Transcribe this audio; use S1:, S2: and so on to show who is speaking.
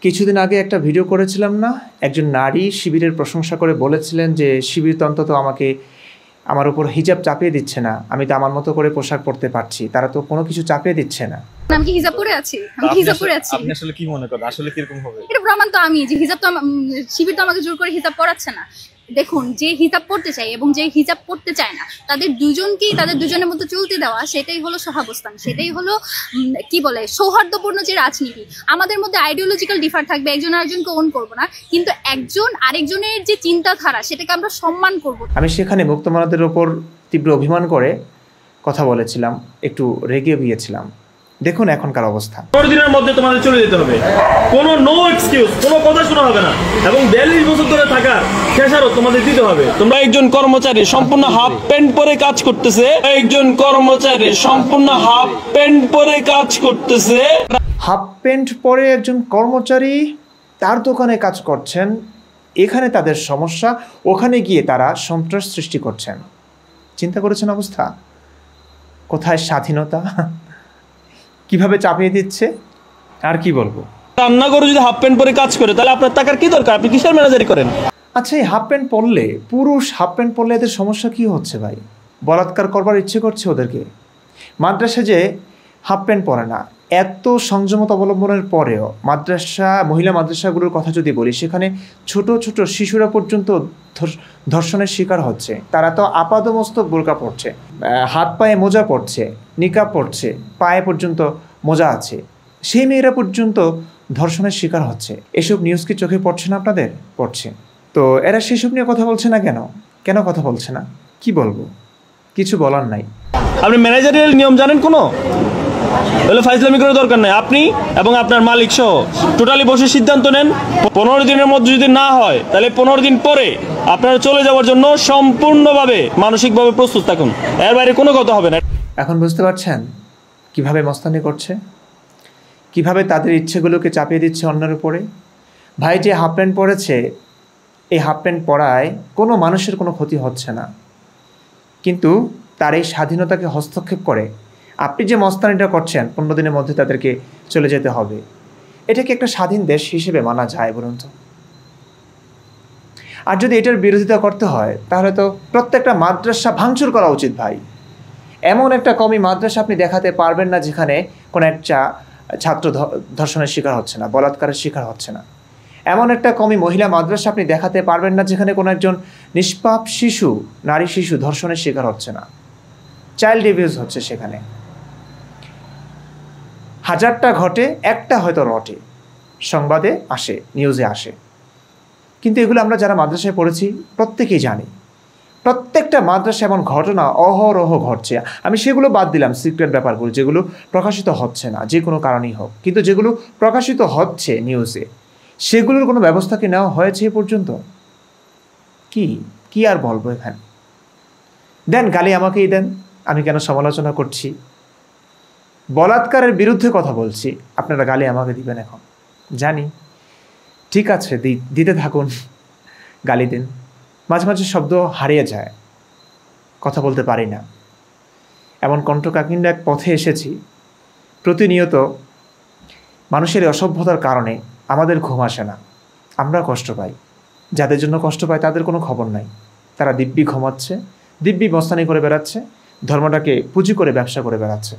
S1: কিছুদিন আগে একটা ভিডিও করেছিলাম না, একজন নারী শিবিরের প্রশংসা করে বলেছিলেন যে শিবির তো অন্তত আমাকে আমার উপর হিজাব চাপিয়ে দিচ্ছে না, আমি তো আমার মতো করে পোশাক পরতে পারছি, তারা তো কোনো কিছু চাপিয়ে দিচ্ছে না।
S2: আমি কি হিজাব পরে আছি? আমি হিজাব পরে আছি।
S3: আপনি আসলে কি মনে করেন আসলে কি রকম হবে?
S2: এটা প্রমাণ তো আমি যে হিজাব তো শিবির তো আমাকে জোর করে হিজাব পরাচ্ছে না। দেখুন, যে হিজাব পড়তে চায় এবং যে হিজাব পড়তে চায় না তাদের দুজনের মধ্যে চলতে দেওয়া, সেটাই হলো সহাবস্থান, সেটাই হলো কি বলে সৌহার্দ্যপূর্ণ যে রাজনীতি। আমাদের মধ্যে আইডিওলজিক্যাল ডিফার থাকবে, একজন আরেকজনকে ওন করবো না, কিন্তু একজন আরেকজনের যে চিন্তাধারা সেটাকে আমরা সম্মান করব।
S1: আমি সেখানে মুক্তমানবদের ওপর তীব্র অভিমান করে কথা বলেছিলাম, একটু রেগে গিয়েছিলাম। দেখুন এখনকার অবস্থা।
S3: 15 দিনের মধ্যে তোমাদের চলে যেতে হবে, কোনো নো এক্সকিউজ, কোনো কথা শোনা হবে না, এবং 42 বছর ধরে থাকার খেসারত তোমাদের দিতে হবে।
S4: তোমরা একজন কর্মচারী সম্পূর্ণ হাফ প্যান্ট পরে কাজ করতেছে, একজন কর্মচারী সম্পূর্ণ হাফ প্যান্ট পরে কাজ করতেছে,
S1: হাফ প্যান্ট পরে একজন কর্মচারী তার দোকানে কাজ করছেন, এখানে তাদের সমস্যা, ওখানে গিয়ে তারা সন্ত্রাস সৃষ্টি করছেন। চিন্তা করেছেন অবস্থা? কোথায় স্বাধীনতা? কিভাবে চাপিয়ে দিচ্ছে, আর কি বলবো।
S4: রান্নাঘরে যদি হাফ প্যান্ট পরে কাজ করে তাহলে আপনার টাকার কি দরকার? আপনি কিসের ম্যানেজারি করেন?
S1: আচ্ছা, এই হাফ প্যান্ট পরলে, পুরুষ হাফ প্যান্ট পরলে এদের সমস্যা কি হচ্ছে ভাই? বলাৎকার করবার ইচ্ছে করছে ওদেরকে। মাদ্রাসা যে হাফ প্যান্ট পরে না, এত সংযমতা অবলম্বনের পরেও মহিলা মাদ্রাসাগুলোর কথা যদি বলি, সেখানে ছোট ছোট শিশুরা পর্যন্ত ধর্ষণের শিকার হচ্ছে। তারা তো আপাদমস্তক বোরকা পরছে, হাত পায়ে মোজা পরছে, নিকাব পরছে, পায়ে পর্যন্ত মোজা আছে, সেই মেয়েরা পর্যন্ত ধর্ষণের শিকার হচ্ছে। এসব নিউজ কি চোখে পড়ছে না আপনাদের? পড়ছে। তো এরা সেসব নিয়ে কথা বলছে না কেন? কেন কথা বলছে না? কি বলবো, কিছু বলার নাই।
S4: আপনি ম্যানেজারিয়াল নিয়ম জানেন কোনো? তাহলে ফাইজলামি করার দরকার নাই। আপনি এবং আপনার মালিক সহ টোটালি বসে সিদ্ধান্ত নেন, 15 দিনের মধ্যে যদি না হয় তাহলে 15 দিন পরে আপনারা চলে যাওয়ার জন্য সম্পূর্ণভাবে মানসিকভাবে প্রস্তুত থাকুন, এর বাইরে কোনো কথা হবে না।
S1: এখন বুঝতে পারছেন কিভাবে মস্তানি করছে, কিভাবে তাদের ইচ্ছেগুলোকে চাপিয়ে দিচ্ছে অন্যের উপরে। ভাই যে হাফ প্যান্ট পরেছে, এই হাফ প্যান্ট পরায় কোনো মানুষের কোনো ক্ষতি হচ্ছে না, কিন্তু তার এই স্বাধীনতাকে হস্তক্ষেপ করে আপনি যে মস্তানিটা করছেন 15 দিনের মধ্যে তাদেরকে চলে যেতে হবে, এটা কি একটা স্বাধীন দেশ হিসেবে মানা যায় বলুন তো? আর যদি এটার বিরোধিতা করতে হয় তাহলে তো প্রত্যেকটা মাদ্রাসা ভাঙচুর করা উচিত ভাই। এমন একটা কওমি মাদ্রাসা আপনি দেখাতে পারবেন না যেখানে কোনো একটা ছাত্র ধর্ষণের শিকার হচ্ছে না, বলাৎকারের শিকার হচ্ছে না। এমন একটা কওমি মহিলা মাদ্রাসা আপনি দেখাতে পারবেন না যেখানে কোনো একজন নিষ্পাপ শিশু, নারী শিশু ধর্ষণের শিকার হচ্ছে না, চাইল্ড অ্যাবিউজ হচ্ছে সেখানে। হাজারটা ঘটে, একটা হয়তো রটে, সংবাদে আসে, নিউজে আসে, কিন্তু এগুলো আমরা যারা মাদ্রাসায় পড়েছি প্রত্যেকেই জানি। প্রত্যেকটা মাদ্রাসা এমন ঘটনা অহরহ ঘটছে। আমি সেগুলো বাদ দিলাম, সিক্রেট ব্যাপারগুলো যেগুলো প্রকাশিত হচ্ছে না যে কোনো কারণেই হোক, কিন্তু যেগুলো প্রকাশিত হচ্ছে নিউজে, সেগুলোর কোনো ব্যবস্থা কি নেওয়া হয়েছে এ পর্যন্ত? কি আর বলবো এখানে। দেন গালি আমাকেই দেন, আমি কেন সমালোচনা করছি? বলাৎকারের বিরুদ্ধে কথা বলছি, আপনারা গালি আমাকে দিবেন এখন জানি। ঠিক আছে, দিতে থাকুন, গালি দিন। মাঝে মাঝে শব্দ হারিয়ে যায়, কথা বলতে পারি না, এমন কণ্ঠকাঠিন্য এক পথে এসেছি। প্রতিনিয়ত মানুষের অসভ্যতার কারণে আমাদের ঘুম আসে না, আমরা কষ্ট পাই। যাদের জন্য কষ্ট পায় তাদের কোনো খবর নাই, তারা দিব্যি ঘুমাচ্ছে, দিব্যি মস্তানি করে বেড়াচ্ছে, ধর্মটাকে পুঁজি করে ব্যবসা করে বেড়াচ্ছে।